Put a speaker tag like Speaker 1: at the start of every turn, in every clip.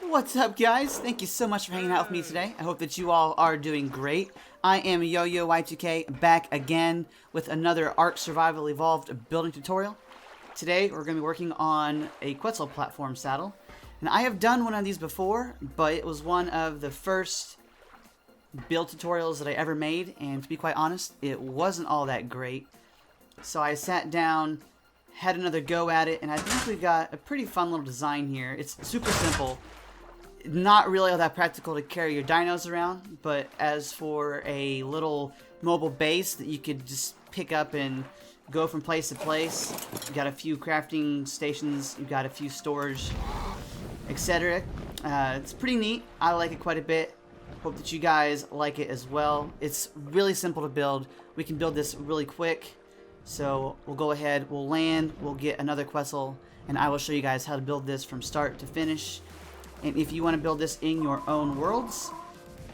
Speaker 1: What's up, guys? Thank you so much for hanging out with me today. I hope that you all are doing great. I am Yo-Yo Y2K, back again with another Ark Survival Evolved building tutorial. Today, we're going to be working on a Quetzal platform saddle. And I have done one of these before, but it was one of the first build tutorials that I ever made, and to be quite honest, it wasn't all that great. So I sat down, had another go at it, and I think we've got a pretty fun little design here. It's super simple. Not really all that practical to carry your dinos around, but as for a little mobile base that you could just pick up and go from place to place, you've got a few crafting stations, you've got a few storage, etc. It's pretty neat. I like it quite a bit. Hope that you guys like it as well. It's really simple to build. We can build this really quick. So we'll go ahead, we'll land, we'll get another Quetzal, and I will show you guys how to build this from start to finish. And if you want to build this in your own worlds,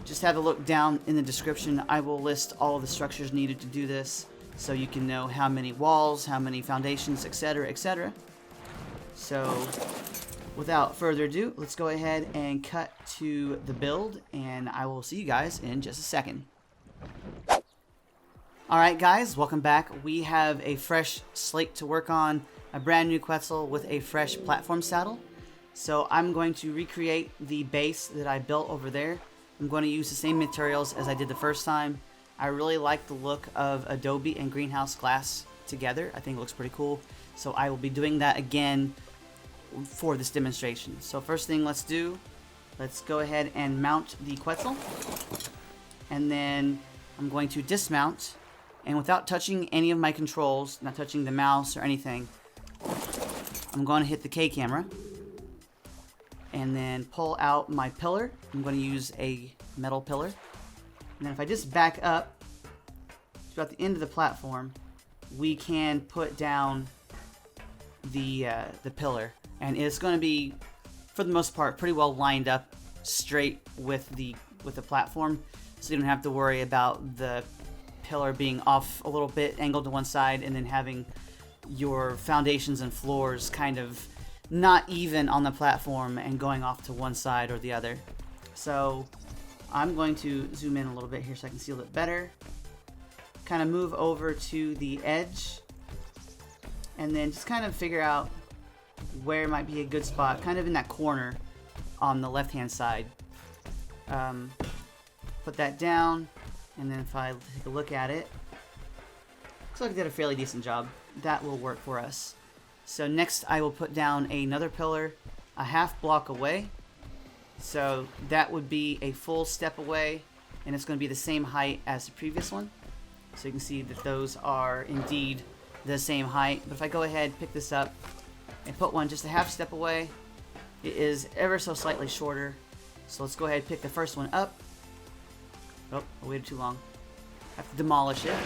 Speaker 1: just have a look down in the description. I will list all of the structures needed to do this, so you can know how many walls, how many foundations, etc., etc. So without further ado, let's go ahead and cut to the build, and I will see you guys in just a second. Alright guys, welcome back. We have a fresh slate to work on, a brand new Quetzal with a fresh platform saddle. So I'm going to recreate the base that I built over there. I'm going to use the same materials as I did the first time. I really like the look of Adobe and greenhouse glass together. I think it looks pretty cool. So I will be doing that again for this demonstration. So first thing let's go ahead and mount the Quetzal. And then I'm going to dismount. And without touching any of my controls, not touching the mouse or anything, I'm going to hit the K camera. And then pull out my pillar. I'm going to use a metal pillar. And then if I just back up to about the end of the platform, we can put down the pillar. And it's going to be, for the most part, pretty well lined up straight with the platform. So you don't have to worry about the pillar being off a little bit, angled to one side, and then having your foundations and floors kind of not even on the platform and going off to one side or the other. So I'm going to zoom in a little bit here so I can see a little bit better. Kind of move over to the edge and then just kind of figure out where might be a good spot, kind of in that corner on the left hand side. Put that down, and then if I take a look at it, looks like I did a fairly decent job. That will work for us. So next I will put down another pillar a half block away. So that would be a full step away, and it's going to be the same height as the previous one. So you can see that those are indeed the same height. But if I go ahead, pick this up, and put one just a half step away, it is ever so slightly shorter. So let's go ahead and pick the first one up. Oh, I waited too long. I have to demolish it.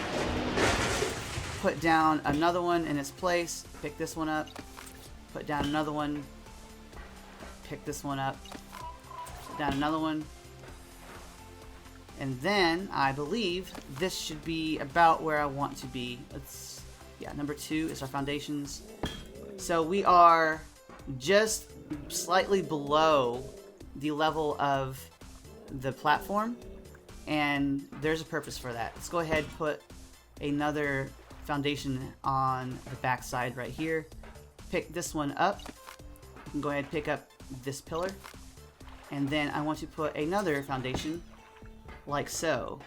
Speaker 1: Put down another one in its place, pick this one up, put down another one, pick this one up, put down another one, and then I believe this should be about where I want to be. Yeah, number 2 is our foundations. So we are just slightly below the level of the platform, and there's a purpose for that. Let's go ahead and put another foundation on the back side right here. Pick this one up. You can go ahead and pick up this pillar, and then I want to put another foundation like so.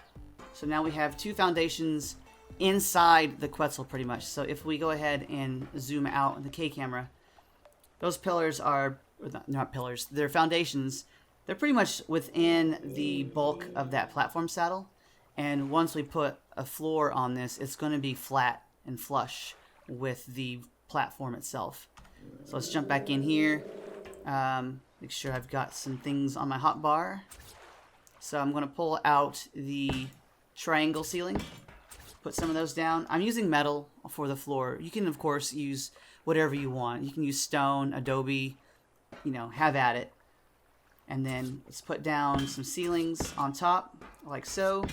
Speaker 1: So now we have 2 foundations inside the Quetzal pretty much. So if we go ahead and zoom out in the K camera, those pillars are not pillars, they're foundations. They're pretty much within the bulk of that platform saddle. And once we put a floor on this, it's going to be flat and flush with the platform itself. So let's jump back in here. Make sure I've got some things on my hotbar. So I'm going to pull out the triangle ceiling, put some of those down. I'm using metal for the floor. You can, of course, use whatever you want. You can use stone, Adobe, have at it. And then let's put down some ceilings on top, like so.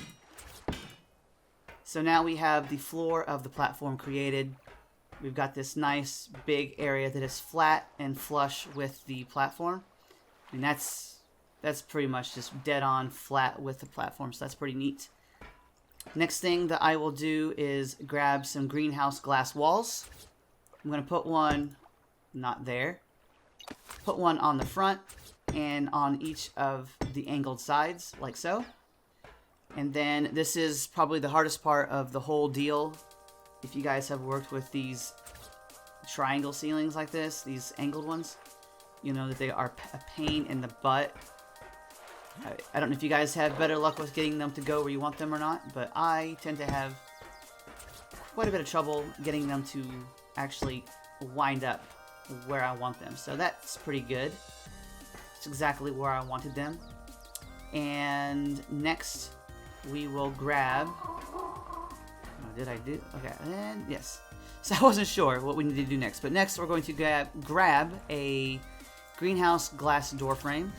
Speaker 1: So now we have the floor of the platform created. We've got this nice big area that is flat and flush with the platform. And that's pretty much just dead on flat with the platform, so that's pretty neat. Next thing that I will do is grab some greenhouse glass walls. I'm going to put one, not there, put one on the front and on each of the angled sides, like so. And then this is probably the hardest part of the whole deal. If you guys have worked with these triangle ceilings like this, these angled ones, you know that they are a pain in the butt. I don't know if you guys have better luck with getting them to go where you want them or not, but I tend to have quite a bit of trouble getting them to actually wind up where I want them. So that's pretty good. It's exactly where I wanted them. And next we will grab... Oh, did I do? Okay, and yes. So I wasn't sure what we need to do next, but next we're going to grab a greenhouse glass door frame.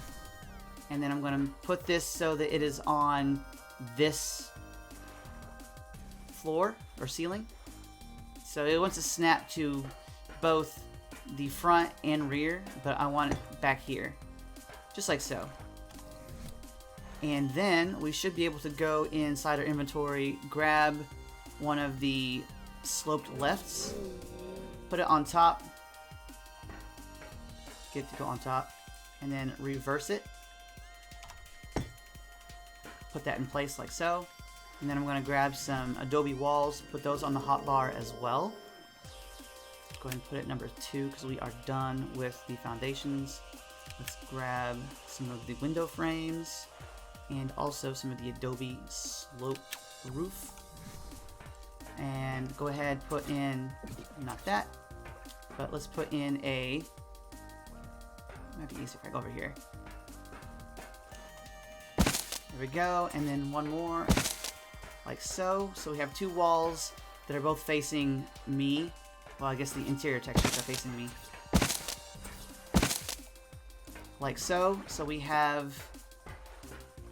Speaker 1: And then I'm going to put this so that it is on this floor or ceiling. So it wants to snap to both the front and rear, but I want it back here. Just like so. And then we should be able to go inside our inventory, grab one of the sloped lefts, put it on top, get it to go on top, and then reverse it. Put that in place like so. And then I'm going to grab some Adobe walls, put those on the hotbar as well. Go ahead and put it number 2 because we are done with the foundations. Let's grab some of the window frames and also some of the Adobe sloped roof. And go ahead, put in, not that, but let's put in a, might be easier if I go over here. There we go, and then one more, like so. So we have 2 walls that are both facing me. Well, I guess the interior textures are facing me. Like so. So we have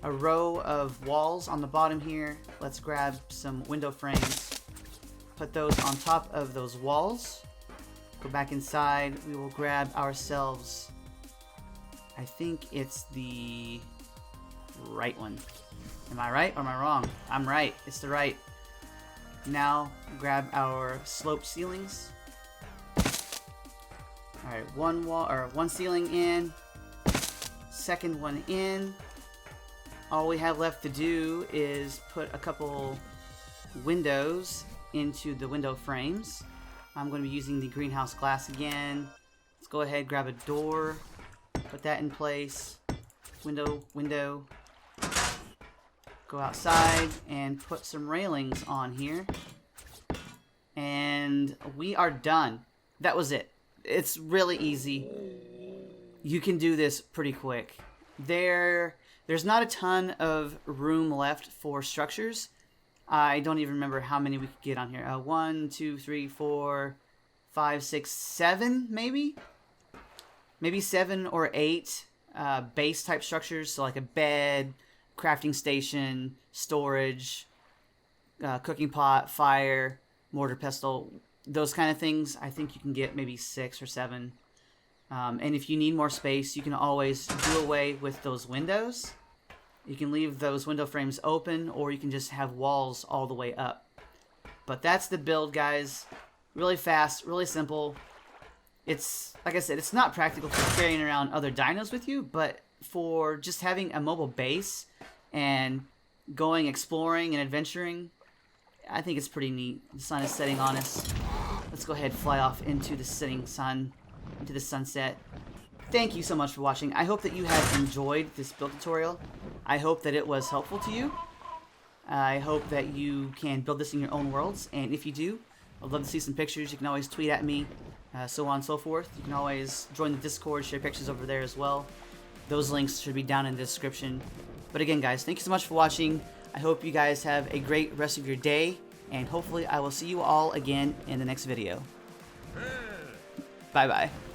Speaker 1: a row of walls on the bottom here. Let's grab some window frames, put those on top of those walls. Go back inside. We will grab ourselves, I think it's the right one. Am I right or am I wrong? I'm right. It's the right. Now grab our sloped ceilings. Alright, one wall or one ceiling in, second one in. All we have left to do is put a couple windows into the window frames. I'm going to be using the greenhouse glass again. Let's go ahead, grab a door, put that in place. Window, window. Go outside and put some railings on here. And we are done. That was it. It's really easy. You can do this pretty quick. There's not a ton of room left for structures. I don't even remember how many we could get on here. 1, 2, 3, 4, 5, 6, 7 maybe? Maybe 7 or 8 base type structures. So like a bed, crafting station, storage, cooking pot, fire, mortar pestle, those kind of things. I think you can get maybe 6 or 7. And if you need more space, you can always do away with those windows. You can leave those window frames open, or you can just have walls all the way up. But that's the build, guys. Really fast, really simple. It's, like I said, it's not practical for carrying around other dinos with you, but for just having a mobile base and going exploring and adventuring, I think it's pretty neat. The sun is setting on us. Let's go ahead and fly off into the setting sun, into the sunset. Thank you so much for watching. I hope that you have enjoyed this build tutorial. I hope that it was helpful to you. I hope that you can build this in your own worlds, and if you do, I'd love to see some pictures. You can always tweet at me, so on and so forth. You can always join the Discord, share pictures over there as well. Those links should be down in the description. But again, guys, thank you so much for watching. I hope you guys have a great rest of your day, and hopefully I will see you all again in the next video. Bye-bye.